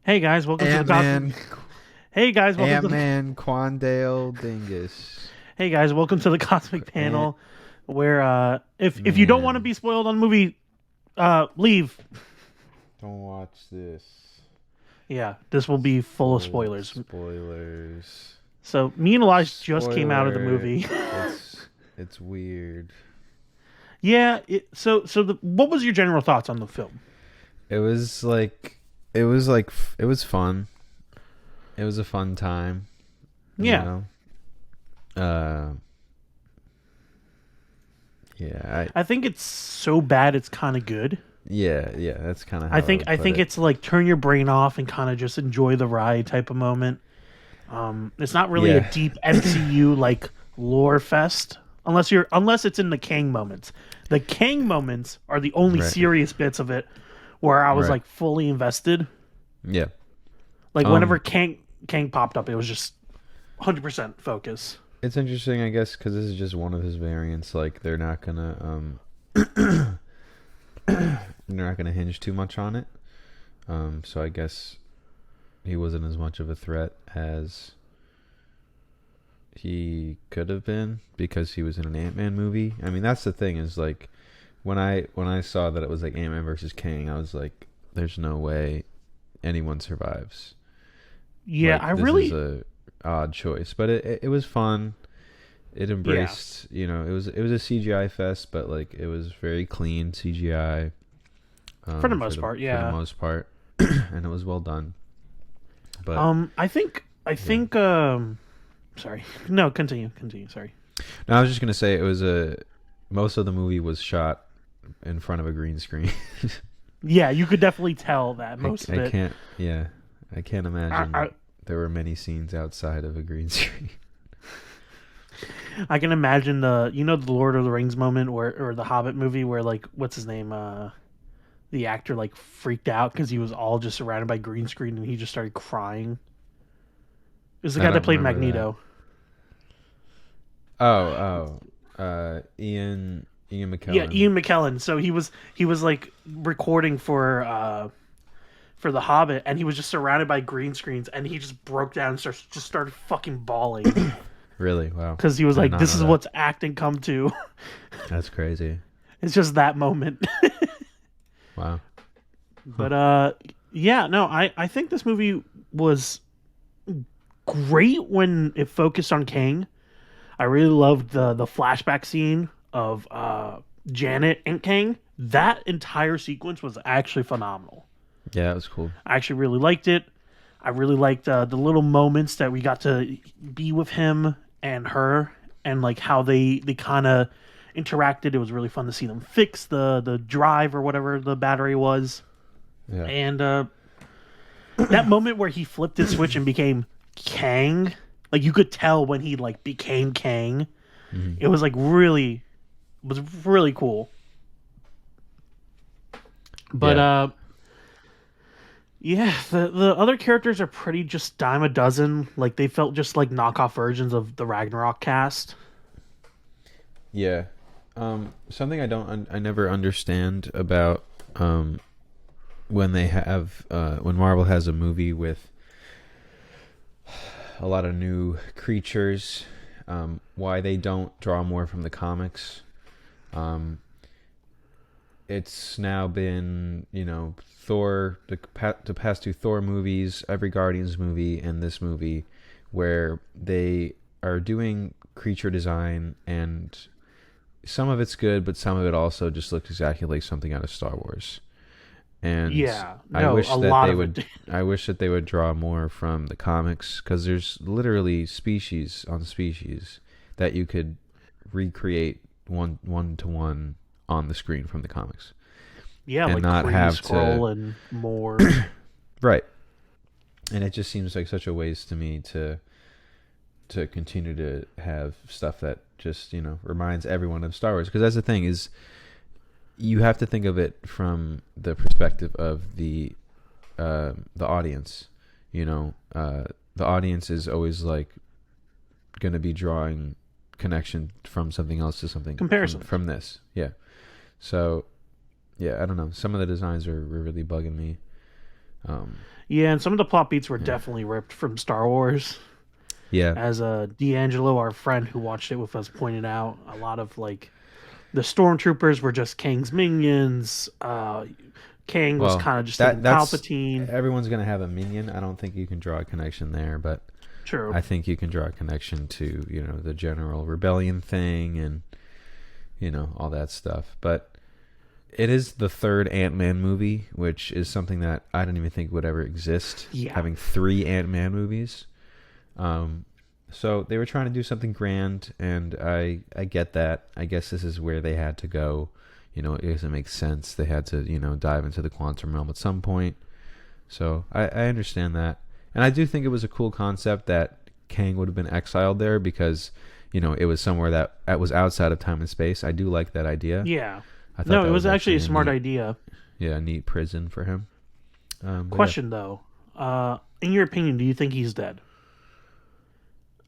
Hey guys, welcome to the Ant-Man, Cosmic. Hey guys, welcome to the. Ant-Man, Quandale, Dingus. Hey guys, welcome to the Cosmic Panel, where if you don't want to Ant-Man, be spoiled on the movie, leave. don't watch this. Yeah, this will be full of spoilers. Spoilers. So me and Elias just came out of the Spoiler. movie. It's weird. Yeah. What was your general thoughts on the film? It was like, it was fun. It was a fun time. You Yeah, know. Uh, yeah. I think it's so bad it's kind of good. Yeah. That's kind of I how I think would I put think it. it's like turn your brain off and kind of just enjoy the ride type of moment. It's not really a Yeah. deep MCU like lore fest unless it's in the Kang moments. The Kang moments are the only Right. serious bits of it where I was Right. like fully invested. Yeah. Like whenever Um. Kang popped up, it was just 100% focus. It's interesting, I guess, because this is just one of his variants. Like they're not gonna they're not gonna hinge too much on it. So I guess he wasn't as much of a threat as he could have been because he was in an Ant-Man movie. I mean, that's the thing is like when I saw that it was like Ant-Man versus Kang, I was like, there's no way anyone survives. Yeah, Like I this is really a odd choice, but it was fun. It yeah, embraced, it was a CGI fest, but like it was very clean CGI for the for most the part, for the yeah. most part, and it was well done. But I think yeah, sorry. No, continue, sorry. no, I was just gonna say it was a most of the movie was shot in front of a green screen. Yeah, you could definitely tell that most of I it. can't, yeah, I can't I imagine there were many scenes outside of a green screen. I can imagine the Lord of the Rings moment where or the Hobbit movie where like what's his name the actor like freaked out because he was all just surrounded by green screen and he just started crying. It was the I guy that don't played remember that. Magneto. Ian Yeah, McKellen. Ian McKellen. So he was like recording for the Hobbit and he was just surrounded by green screens and he just broke down and just started fucking bawling Really? Wow. because he was I did like, not "This know is that. what's acting come to." That's crazy. It's just that moment. Wow. Huh. But yeah, no, I think this movie was great when it focused on Kang. I really loved the flashback scene of Janet and Kang. That entire sequence was actually phenomenal. Yeah, that was cool. I actually really liked it. I really liked the little moments that we got to be with him and her, and like how they kind of interacted. It was really fun to see them fix the drive or whatever the battery was, Yeah. and that moment where he flipped his switch and became Kang, like you could tell when he like became Kang. Hmm. It was like really was really cool. But Yeah. yeah, the other characters are pretty just dime a dozen. Like they felt just like knockoff versions of the Ragnarok cast. Yeah. Something I never understand about when they have when Marvel has a movie with a lot of new creatures, why they don't draw more from the comics. Um, it's now been Thor, the past two Thor movies, every Guardians movie, and this movie, where they are doing creature design, and some of it's good, but some of it also just looks exactly like something out of Star Wars. And Yeah, I no, wish a that lot they of would it. I wish that they would draw more from the comics, because there's literally species on species that you could recreate one to one on the screen from the comics Yeah, and like not Kree have to. Scroll and more. Right. And it just seems like such a waste to me to continue to have stuff that just reminds everyone of Star Wars, because that's the thing is you have to think of it from the perspective of the audience. The audience is always like going to be drawing connection from something else to something from Comparisons. from this. Yeah. So yeah, I don't know. Some of the designs are really bugging me. Yeah, and some of the plot beats were Yeah. definitely ripped from Star Wars. Yeah. As D'Angelo, our friend who watched it with us, pointed out, a lot of like the stormtroopers were just Kang's minions. Kang was Well, kind of just thinking that's Palpatine. everyone's gonna have a minion. I don't think you can draw a connection there, but True. I think you can draw a connection to the general rebellion thing and all that stuff. But it is the third Ant-Man movie, which is something that I don't even think would ever exist. Yeah. Having three Ant-Man movies. So they were trying to do something grand, and I get that. I guess this is where they had to go. It doesn't make sense. They had to, dive into the quantum realm at some point. So I understand that. And I do think it was a cool concept that Kang would have been exiled there because, it was somewhere that was outside of time and space. I do like that idea. Yeah. I thought No, that it was actually a smart neat, idea. yeah, a neat prison for him. Question though, in your opinion, do you think he's dead?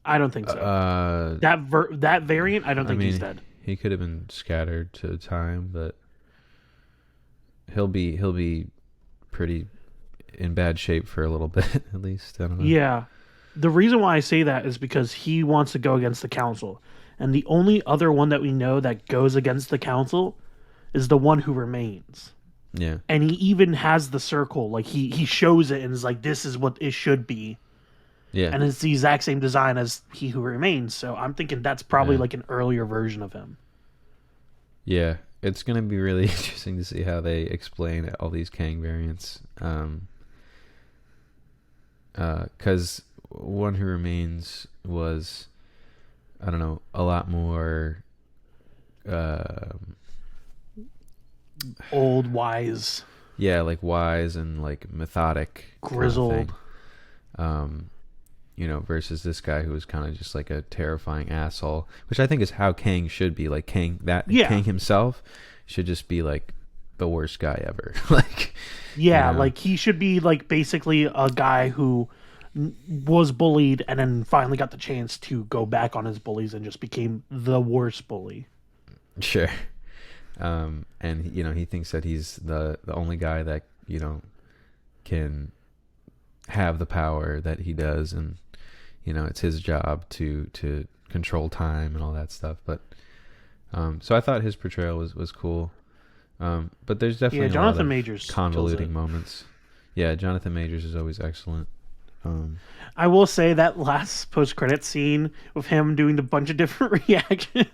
I don't think so. That variant, I don't think he's dead. He could have been scattered to time, but he'll be pretty in bad shape for a little bit at least. I don't know. Yeah. The reason why I say that is because he wants to go against the council. And the only other one that we know that goes against the council is the one who remains. Yeah. And he even has the circle. Like he shows it and is like, this is what it should be. Yeah. And it's the exact same design as He Who Remains. So I'm thinking that's probably like an earlier version of him. Yeah. It's going to be really interesting to see how they explain all these Kang variants. Because One Who Remains was, I don't know, a lot more old, wise. Yeah, like wise and like methodic. Grizzled. Kind of thing. Versus this guy who was kind of just like a terrifying asshole, which I think is how Kang should be. Like Kang himself should just be like the worst guy ever. Like, like he should be like basically a guy who was bullied and then finally got the chance to go back on his bullies and just became the worst bully. Sure. And he thinks that he's the only guy that can have the power that he does, and it's his job to control time and all that stuff. But so I thought his portrayal was cool. But there's definitely Jonathan Majors convoluting moments. Yeah, Jonathan Majors is always excellent. I will say that last post-credit scene with him doing the bunch of different reactions.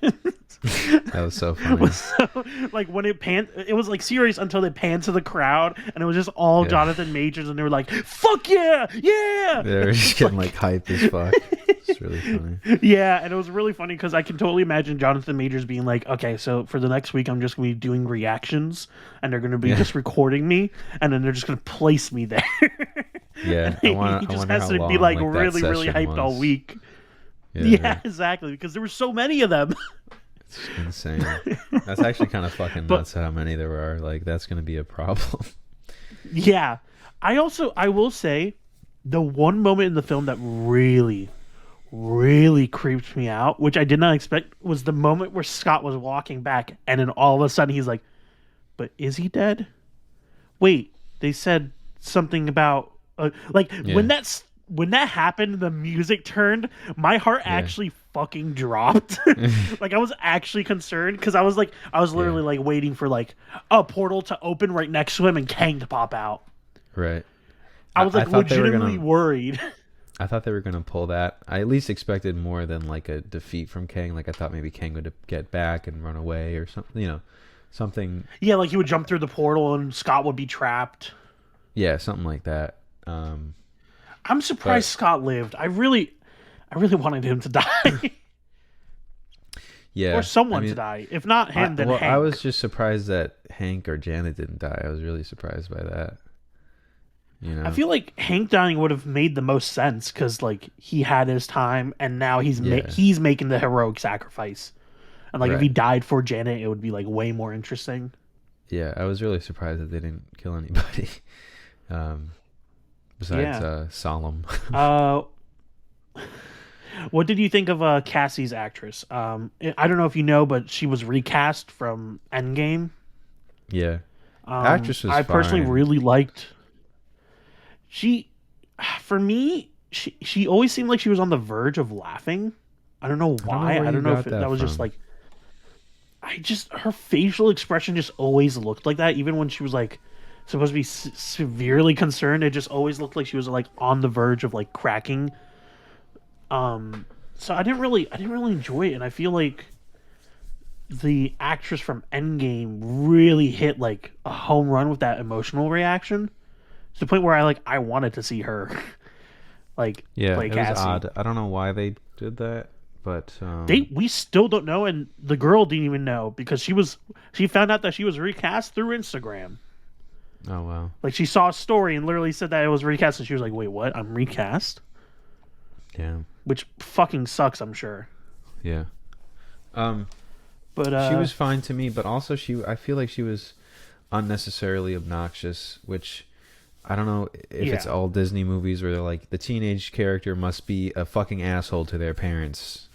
That was so funny. Like when it was like serious until they panned to the crowd, and it was just all Jonathan Majors, and they were like, "Fuck yeah, yeah!" They were just getting like hype as fuck. It's really funny. Yeah, and it was really funny because I can totally imagine Jonathan Majors being like, "Okay, so for the next week, I'm just going to be doing reactions, and they're going to be just recording me, and then they're just going to place me there." Yeah, he just has to be like really, really hyped all week. Yeah, exactly, because there were so many of them. It's insane. That's actually kind of fucking nuts how many there are. Like, that's going to be a problem. Yeah. I will say, the one moment in the film that really, really creeped me out, which I did not expect, was the moment where Scott was walking back, and then all of a sudden he's like, but is he dead? Wait, they said something about... When that happened, the music turned, my heart actually fucking dropped. Like, I was actually concerned because I was literally like waiting for like a portal to open right next to him and Kang to pop out. Right. I was like legitimately worried. I thought they were going to pull that. I at least expected more than like a defeat from Kang. Like, I thought maybe Kang would get back and run away or something, something. Yeah, like he would jump through the portal and Scott would be trapped. Yeah, something like that. I'm surprised Scott lived. I really wanted him to die. Yeah. Or someone to die. If not him, then Hank. I was just surprised that Hank or Janet didn't die. I was really surprised by that. I feel like Hank dying would have made the most sense because like he had his time and now he's making the heroic sacrifice. And like if he died for Janet, it would be like way more interesting. Yeah, I was really surprised that they didn't kill anybody. Besides Solemn. What did you think of Cassie's actress? I don't know if you know, but she was recast from Endgame. Yeah. Actress was I personally fine. really liked... she, for me, she always seemed like she was on the verge of laughing. I don't know I don't know why. where I you don't know if got that that was just from. like her facial expression just always looked like that, even when she was like supposed to be severely concerned. It just always looked like she was like on the verge of like cracking. Um, so I didn't really enjoy it, and I feel like the actress from Endgame really hit like a home run with that emotional reaction to the point where I wanted to see her like Yeah, play it was Cassie. odd. I don't know why they did that, but We still don't know, and the girl didn't even know because she found out that she was recast through Instagram. oh wow. Like she saw a story and literally said that it was recast, and she was like, "Wait, what? I'm recast?" Yeah. Which fucking sucks, I'm sure. Yeah. Um But she was fine to me, but also I feel like she was unnecessarily obnoxious, which I don't know if it's yeah, all Disney movies where they're like the teenage character must be a fucking asshole to their parents.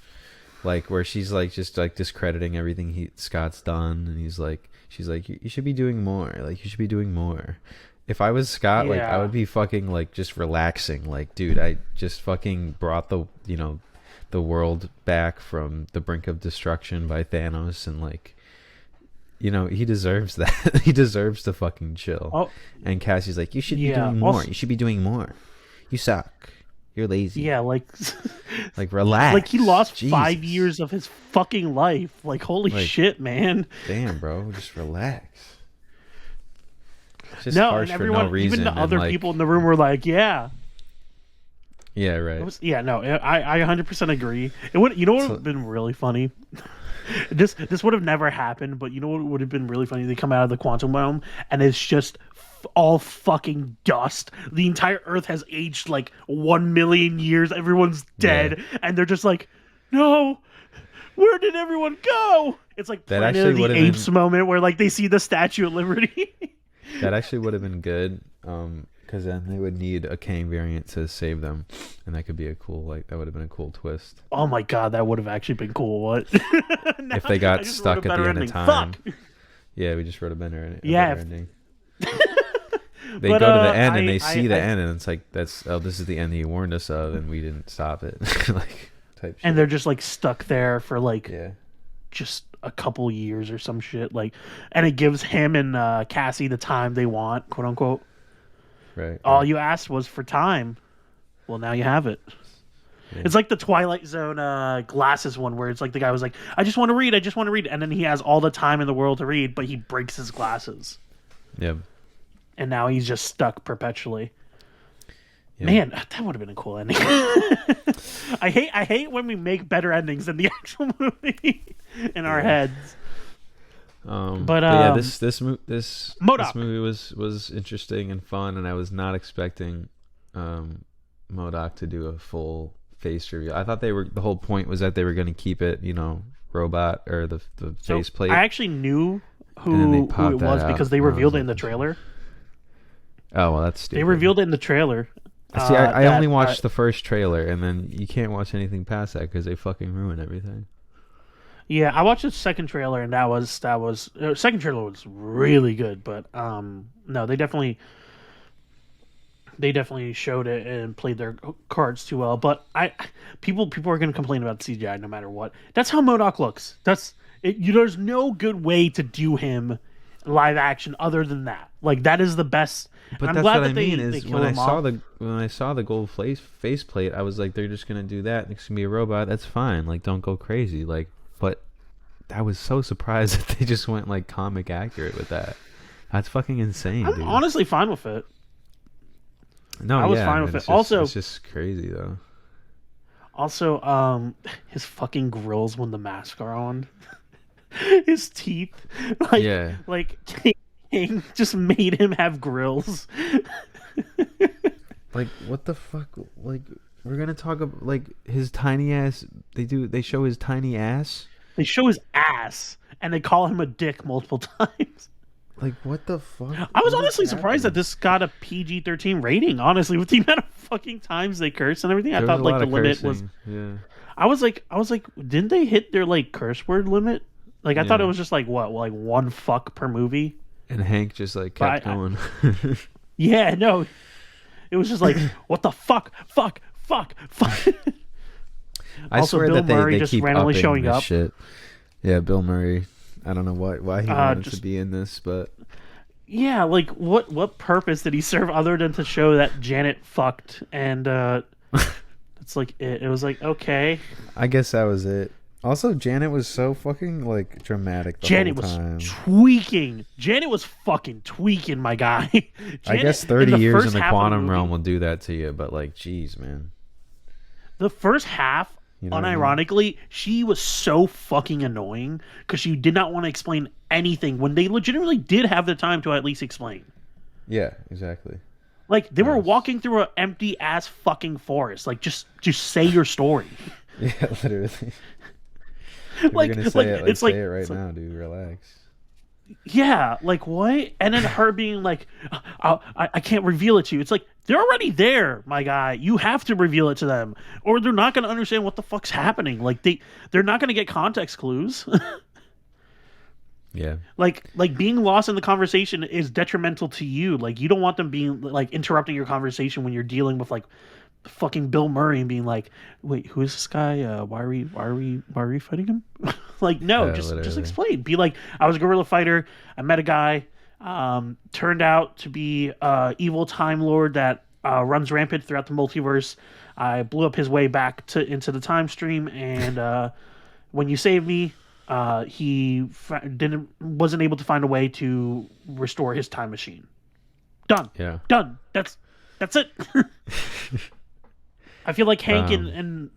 Like where she's like just like discrediting everything Scott's done, and she's like you should be doing more. Like you should be doing more. If I was Scott, like I yeah. would be fucking like just relaxing. Like, dude, I just fucking brought the world back from the brink of destruction by Thanos, and like he deserves that. He deserves to fucking chill. Oh, And Cassie's like, you should be yeah. doing more. Also, You should be doing more. You suck. You're lazy. yeah, like Like, like he relax. lost 5 years Jesus. of his fucking life. Like holy Like, shit, man. damn, bro, just relax. It's just No, and harsh for no everyone, even the reason, and other people like, in the room were like, "Yeah, yeah, it right. was." Yeah, no, I 100% agree. It would, you know, what would So, have been really funny. This would have never happened, but you know what would have been really funny? They come out of the quantum realm and it's just all fucking dust. The entire Earth has aged like 1 million years. Everyone's yeah, dead, and they're just like, "No, where did everyone go?" It's like that Planet actually of would the have Apes been moment where like they see the Statue of Liberty. that actually would have been good. Because then they would need a Kang variant to save them, and that could be a cool that would have been a cool twist Oh my god, that would have actually been cool. What? Now, if they I got just wrote a stuck at the better end of ending. Fuck. time. Yeah, we just wrote a Yeah, better ending. They but go to the end and I, they I, see the I, end, and it's like this is the end he warned us of, and we didn't stop it, like type and they're shit. just like stuck there for like Yeah, just a couple years or some shit. Like, and it gives him and Cassie the time they want, quote unquote. right, All right. you asked was for time. Well, now you have it. Yeah, It's like the Twilight Zone glasses one, where it's like the guy was like, "I just want to read, I just want to read," and then he has all the time in the world to read, but he breaks his glasses, yeah, and now he's just stuck perpetually. yeah. Man, that would have been a cool ending. I hate when we make better endings than the actual movie in our Yeah. heads. But yeah, But this modok. movie was interesting and fun, and I was not expecting Modok to do a full face reveal. I thought the whole point was that they were going to keep it, robot or the So face plate, I actually knew and then they who it popped that was out, because they and I was revealed it in like, the trailer. oh well, that's They stupid. revealed it in the trailer. See, I only That watched the first trailer, and then you can't watch anything past that because they fucking ruin everything. Yeah, I watched the second trailer, and that was second trailer was really good. But no, they definitely showed it and played their cards too well. But people are going to complain about the CGI no matter what. That's how MODOK looks. That's it. There's no good way to do him live action other than that. Like that is the best. And But I'm that's glad what I that mean they is killed him off. when I saw the gold face plate, I was like, they're just gonna do that. And it's gonna be a robot. That's fine. Like, don't go crazy. Like, but I was so surprised that they just went like comic accurate with that. That's fucking insane, I'm dude. honestly fine with it. No, I was yeah, I fine mean, with it. Also, it's just crazy though. his fucking grills when the mask are on. His teeth, like Yeah, like King just made him have grills. like what the fuck? Like we're gonna talk about like his tiny ass. They show his tiny ass. They show his ass and they call him a dick multiple times. Like what the fuck? I was What is honestly surprised that happening? this got a PG-13 rating. Honestly, with the amount of fucking times they curse and everything, I There was thought a like lot the of limit was. cursing. Yeah, I was like, didn't they hit their like curse word limit? Like I thought it yeah. was just like what, like one fuck per movie. And Hank just like But kept going. yeah, no, It was just like, what the fuck, fuck, fuck, fuck. I Also, swear Bill that they Murray they just keep randomly upping showing this up. shit. Yeah, Bill Murray. I don't know why he wanted to Just be in this, but yeah, like what purpose did he serve other than to show that Janet fucked? And it's like it was like okay, I guess that was it. Also, Janet was so fucking like dramatic the whole Janet was time. tweaking. Janet was fucking tweaking, my guy. I guess Janet in 30 the years in first the half of the quantum realm movie, will do that to you, but like, geez, man. the first half, You know what I mean? unironically, she was so fucking annoying because she did not want to explain anything when they legitimately did have the time to at least explain. Yeah, exactly. Like they That were was walking through an empty ass fucking forest. Like just say your story. yeah, literally. If you're like gonna say like it, like it's say like it right it's like now, dude. Relax. yeah, like what? And then her being like, I can't reveal it to you. It's like they're already there, my guy. You have to reveal it to them, or they're not going to understand what the fuck's happening. Like they're not going to get context clues. Yeah, like being lost in the conversation is detrimental to you. Like you don't want them being like interrupting your conversation when you're dealing with like fucking Bill Murray and being like, "Wait, who is this guy? Why are we fighting him?" Like, no, just literally. explain. Be like, I was a guerrilla fighter. I met a guy. Turned out to be evil time lord that runs rampant throughout the multiverse. I blew up his way back to into the time stream, and when you saved me, he didn't wasn't able to find a way to restore his time machine. Done, Yeah. done. That's it. I feel like Hank Um, and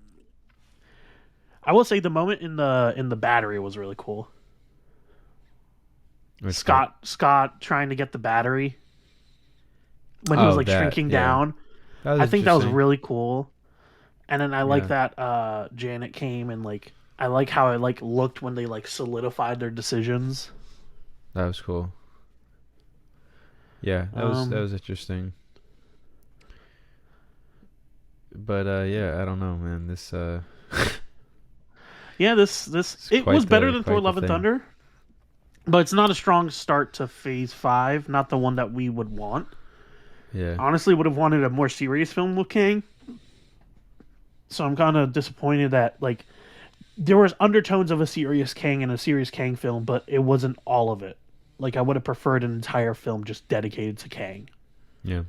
I will say the moment in the battery was really cool. which part? Scott trying to get the battery when he was Oh, like that. shrinking Yeah, down. that was I think that was interesting. really cool. And then I like Yeah, that Janet came and like I like how it like looked when they like solidified their decisions. that was cool. Yeah, that Um was interesting. But yeah, I don't know, man. This yeah, this it's it was better than Thor quite the Love and thing. Thunder, but it's not a strong start to Phase 5, not the one that we would want. Yeah, Honestly, would have wanted a more serious film with Kang. So I'm kind of disappointed that like there was undertones of a serious Kang in a serious Kang film, but it wasn't all of it. Like I would have preferred an entire film just dedicated to Kang. yeah.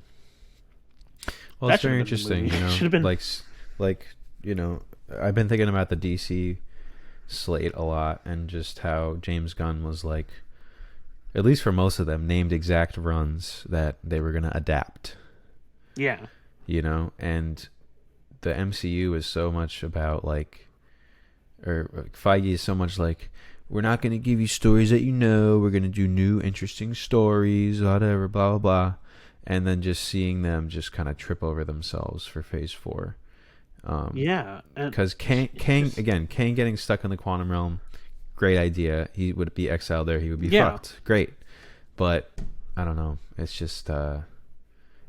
Well, it's That should have very been the interesting, movie. you know. Should have been. Like you know, I've been thinking about the DC slate a lot, and just how James Gunn was like, at least for most of them, named exact runs that they were gonna adapt. Yeah. You know, and the MCU is so much about like, or Feige is so much like, we're not going to give you stories that you know. We're going to do new, interesting stories, whatever, blah, blah, blah. And then just seeing them just kind of trip over themselves for phase 4. Yeah. And Because just Kang getting stuck in the quantum realm, great idea. He would be exiled there. He would be yeah. fucked. Great. But, I don't know. It's just,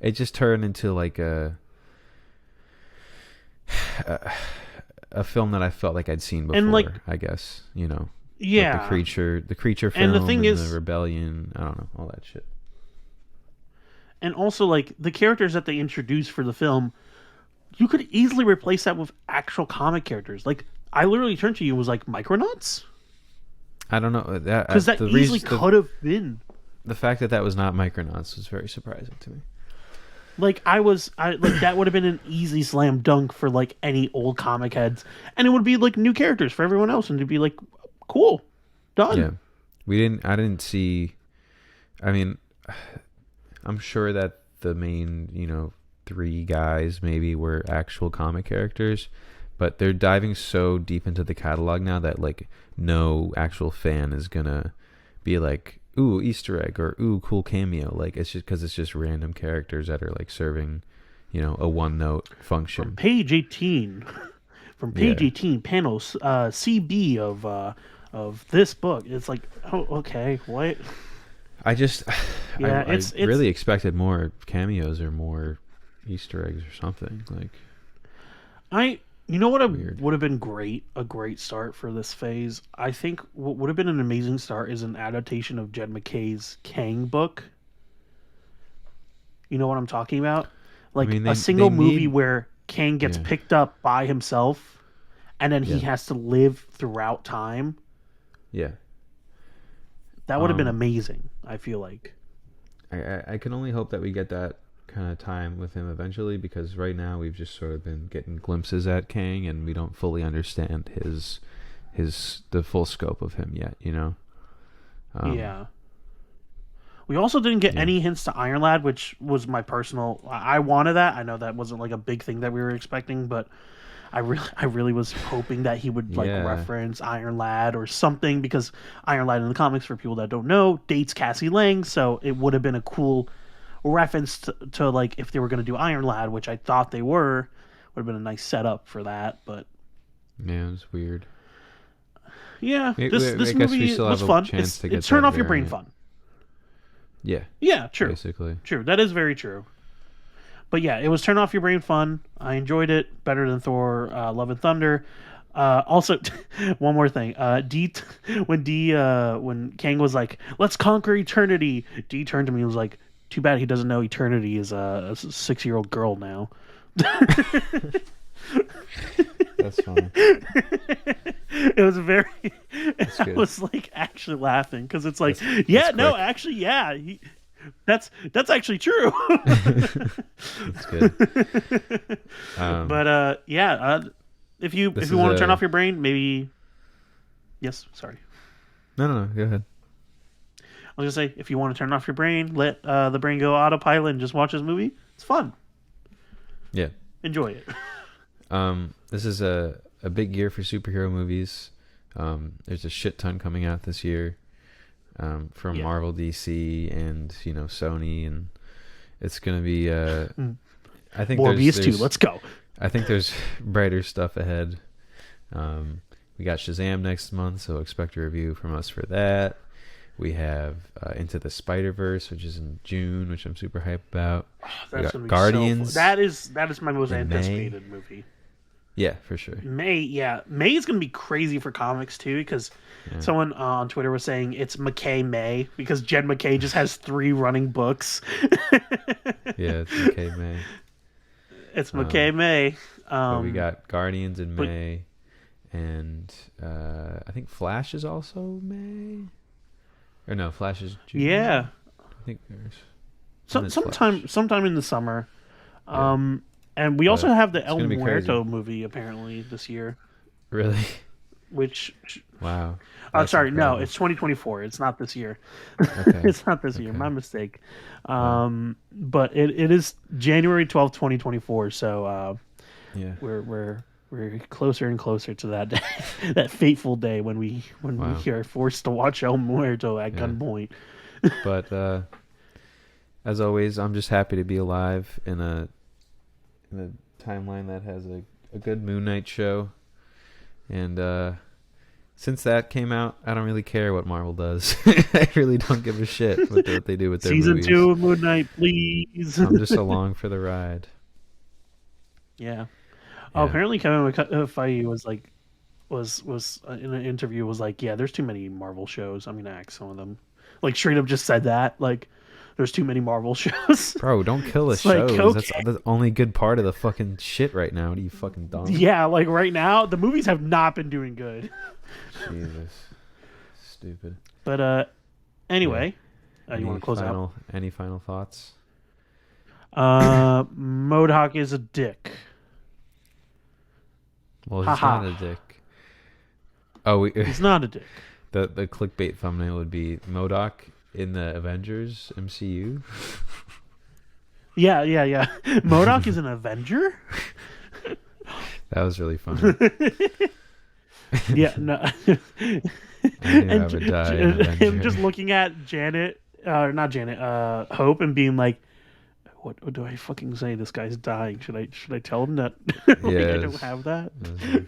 it just turned into like a, a film that I felt like I'd seen And like before, I guess, you know. With yeah. the creature And the film thing and the is, rebellion, I don't know, all that shit. and also like the characters that they introduced for the film, you could easily replace that with actual comic characters. Like I literally turned to you and was like Micronauts I don't know because that the easily reason could have been. the fact that was not Micronauts was very surprising to me. Like I like that would have been an easy slam dunk for like any old comic heads, and it would be like new characters for everyone else, and it'd be like, cool, Yeah, done. I didn't see. I mean, I'm sure that the main, you know, 3 guys maybe were actual comic characters, but they're diving so deep into the catalog now that like no actual fan is gonna be like, ooh, Easter egg, or ooh, cool cameo. Like it's just because it's just random characters that are like serving, you know, a one note From function. page 18, from page Yeah, 18, panel CB of this book. It's like, oh, okay, what? I just Yeah, I it's really expected more cameos or more Easter eggs or something like I. You know what weird. would have been great, a great start for this phase. I think what would have been an amazing start is an adaptation of Jed McKay's Kang book. You know what I'm talking about? I Like mean, a they single movie need, where Kang gets yeah, picked up by himself and then he yeah, has to live throughout time. yeah. That would have been Um, amazing, I feel like. I can only hope that we get that kind of time with him eventually, because right now we've just sort of been getting glimpses at Kang, and we don't fully understand his the full scope of him yet. You know. Um, Yeah. We also didn't get yeah, any hints to Iron Lad, which was my personal. I wanted that. I know that wasn't like a big thing that we were expecting, but I really was hoping that he would like yeah, reference Iron Lad or something because Iron Lad in the comics, for people that don't know, dates Cassie Lang, so it would have been a cool reference to like if they were going to do Iron Lad, which I thought they were, would have been a nice setup for that. But man, it's weird. yeah, I this guess we movie still was have a fun. chance to It's get turn that off your brain variant. fun. Yeah, Yeah, true, basically. true. That is very true. But yeah, it was turn off your brain fun. I enjoyed it better than Thor: Love and Thunder. Also, one more thing. When Kang was like, "Let's conquer eternity," D turned to me and was like, "Too bad he doesn't know eternity is a 6-year-old girl now." That's funny. It was very. That's I good. was like actually laughing because it's like, That's yeah, no, quick. actually, yeah, that's actually true. That's good. Um, But yeah, if this you is want to turn a off your brain, maybe yes. Sorry, no. Go ahead. I was gonna say if you want to turn off your brain, let the brain go autopilot and just watch this movie. It's fun. Yeah. Enjoy it. This is a big year for superhero movies. There's a shit ton coming out this year, from Yeah. Marvel, DC, and Sony, and it's gonna be. I think Morbius 2. there's Let's go. I think there's brighter stuff ahead. We got Shazam next month, so expect a review from us for that. We have Into the Spider-Verse, which is in June, which I'm super hyped about. We That's got gonna be Guardians that is my most in May. anticipated movie. Yeah, for sure. May, yeah, May is gonna be crazy for comics too because Yeah, someone on Twitter was saying it's McKay May because Jen McKay just has 3 running books. yeah, it's okay, May. It's Um, McKay May. but we got Guardians in But May, and I think Flash is also May. Or no, Flash is yeah, June. I think there's when is Flash? sometime in the summer. Yeah, Um, and we also but have the it's El gonna be crazy. Muerto movie apparently this year, Really? which Wow, that's sorry, no, incredible. it's 2024. It's not this year. Okay, It's not this year. okay. My mistake. Wow. But it is January 12th, 2024. So Yeah. we're closer and closer to that day, that fateful day when Wow. we are forced to watch El Muerto at Yeah. gunpoint. But as always, I'm just happy to be alive in a timeline that has a good Moon Knight show. And since that came out, I don't really care what Marvel does. I really don't give a shit what they do with their Season movies. 2 of Moon Knight, please. I'm just along for the ride. Yeah. Oh, Yeah. apparently Kevin Feige was like was in an interview was like, yeah, there's too many Marvel shows. I'm gonna axe some of them. Like straight up just said that. Like there's too many Marvel shows. Bro, don't kill the It's like shows. That's okay. the only good part of the fucking shit right now. What are you fucking dumb? Yeah, like right now the movies have not been doing good. Jesus. Stupid. But Yeah. anyway, you want to close out? Any final thoughts? Modok is a dick. Well, he's Haha. not a dick. Oh, He's not a dick. the clickbait thumbnail would be MODOK in the Avengers MCU. Yeah, yeah, yeah. Modok is an Avenger? That was really funny. Yeah, no. I knew I and would die in him just Avenger. looking at Janet, not Janet, Hope, and being like, "What do I fucking say? This guy's dying. Should I tell him that like, I don't Yes, have that?" that was really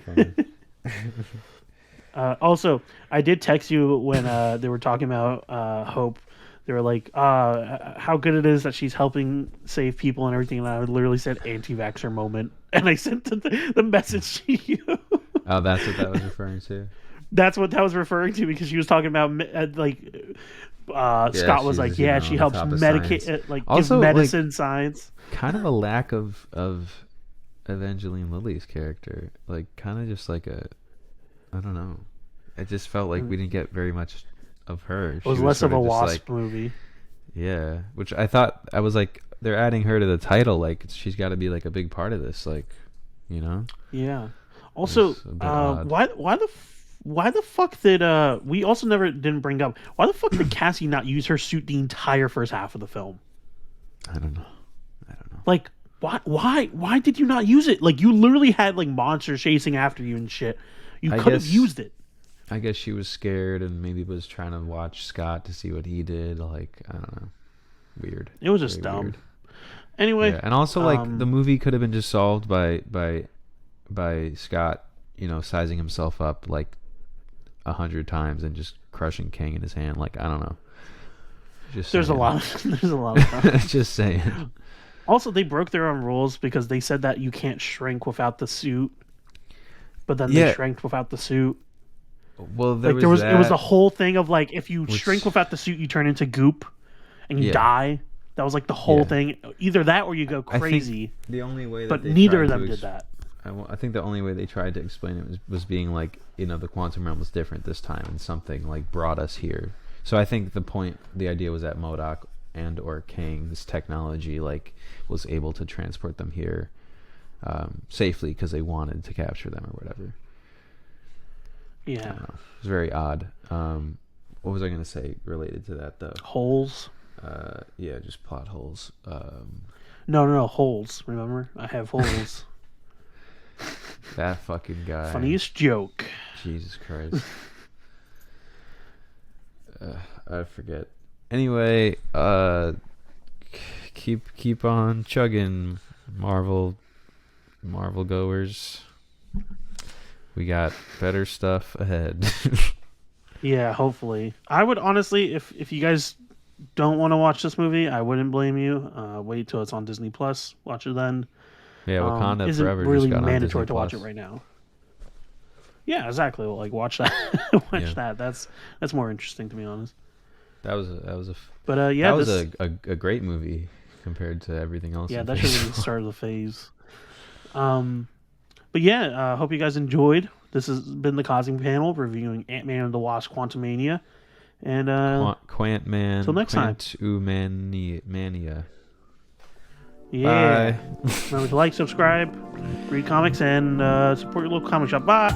funny. Also, I did text you when they were talking about Hope. They were like, how good it is that she's helping save people and everything. And I literally said anti-vaxxer moment. And I sent the message to you. Oh, that's what that was referring to. That's what that was referring to because she was talking about like Yeah, Scott was like, she's yeah, on she the helps top of science. medicate, like give Also, like, medicine science. kind of a lack of Evangeline Lilly's character. Like, kind of just like I don't know. It just felt like we didn't get very much of her. It She was was less sort of a of just Wasp like, movie. yeah, which I thought, I was like, they're adding her to the title. Like, she's got to be like a big part of this. Like, you know, Yeah. it Also, was a bit odd. why the fuck did we also never didn't bring up why the fuck did Cassie not use her suit the entire first half of the film? I don't know. I don't know. Like why did you not use it? Like you literally had like monsters chasing after you and shit. You I could have guess used it. I guess she was scared and maybe was trying to watch Scott to see what he did. Like, I don't know. Weird. It was just Very dumb. weird. Anyway, Yeah, and also like the movie could have been just solved by Scott, sizing himself up like 100 times and just crushing King in his hand. Like, I don't know. Just there's a saying. lot of there's a lot of stuff. Just saying. Also, they broke their own rules because they said that you can't shrink without the suit, but then they Yeah. shrank without the suit. Well, Like there was that, it was a whole thing of like if you which- shrink without the suit, you turn into goop and you Yeah. die. That was like the whole Yeah. thing. Either that or you go I think crazy. the only way that But they neither tried of them to did that. I think the only way they tried to explain it was being like, the quantum realm was different this time and something like brought us here. So I think the idea was that modok and or Kang, this technology, like was able to transport them here safely because they wanted to capture them or whatever. I Yeah. don't know. It was very odd. What was I going to say related to that though? Holes. Yeah, just plot holes. No, holes. Remember? I have holes. That fucking guy. Funniest joke. Jesus Christ. I forget. Anyway, keep on chugging, Marvel goers. We got better stuff ahead. Yeah, hopefully. I would honestly, if you guys don't want to watch this movie, I wouldn't blame you. Wait till it's on Disney Plus. Watch it then. Yeah, Wakanda Isn't Forever really just got on mandatory Disney to watch it Plus. right now. Yeah, exactly. Well, like watch that. Watch Yeah. that. That's more interesting to be honest. That was But yeah, that was a great movie compared to everything else. yeah, in that should phase be the four. start of the phase. But yeah, hope you guys enjoyed. This has been the Cosing Panel reviewing Ant-Man and the Wasp: Quantumania, and Quantman. till next time. Quantumania. Yeah. Bye. Remember to like, subscribe, read comics, and support your local comic shop. Bye.